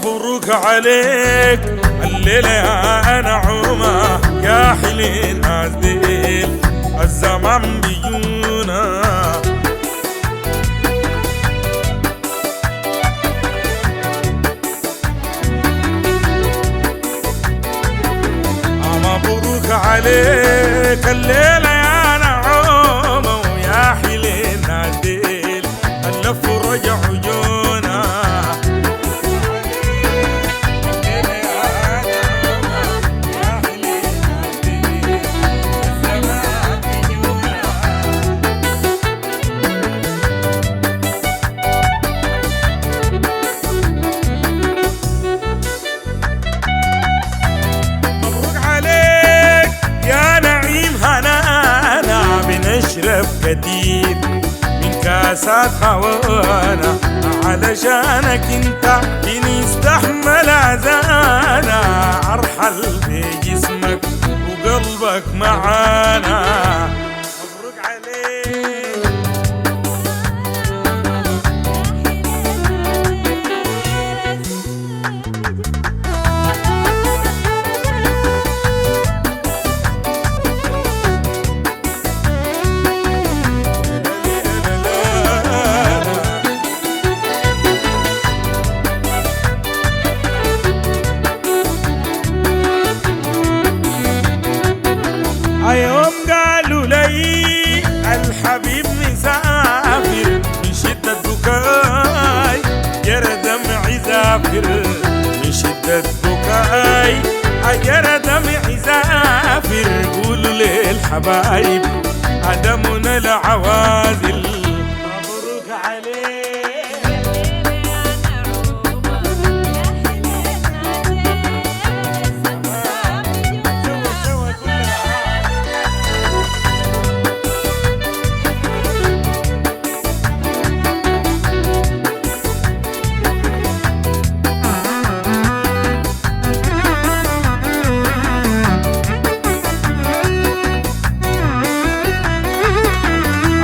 مبروك عليك الليلة يا نعومة يا حلين ناس ديل الزمان بيجونا. مبروك عليك الليلة يا نعومة ويا حلين ناس ديل اللف ورجعوا جونا. نشرب كتير من كاسات هوانا علشانك انت بنستحمل عزانا. ارحل بجسمك وقلبك معانا. مبروك عليك. يوم قالوا لي الحبيب مسافر من شدة بكاي جرى دمعي زافر. من شدة بكاي جرى دمعي زافر. قولوا للحبايب عدمنا العوازل. مبروك عليك.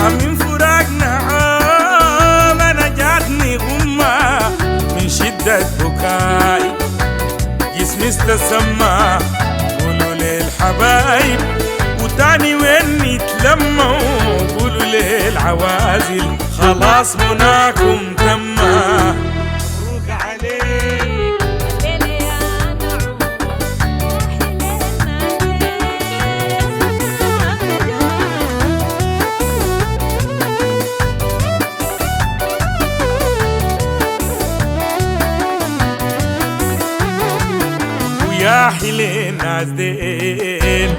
من فراقنا أنا جاتني غمة من شدة بكاي جسمي استسمى. قولوا للحبايب وتاني وين يتلموا. قولوا للعوازل خلاص مناكم تما. مبروك عليك. ويا حلين ناس ديل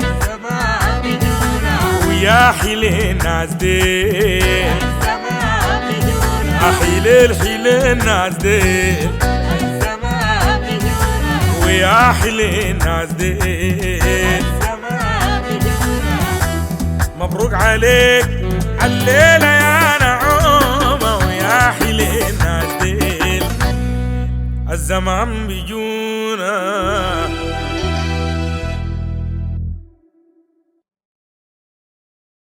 ويا حلين ناس ديل أحيلين حلين ناس ديل ويا حلين ناس ديل. مبروك عليك الليلة يا نعومة ويا حلين ناس ديل الزمان بيجو.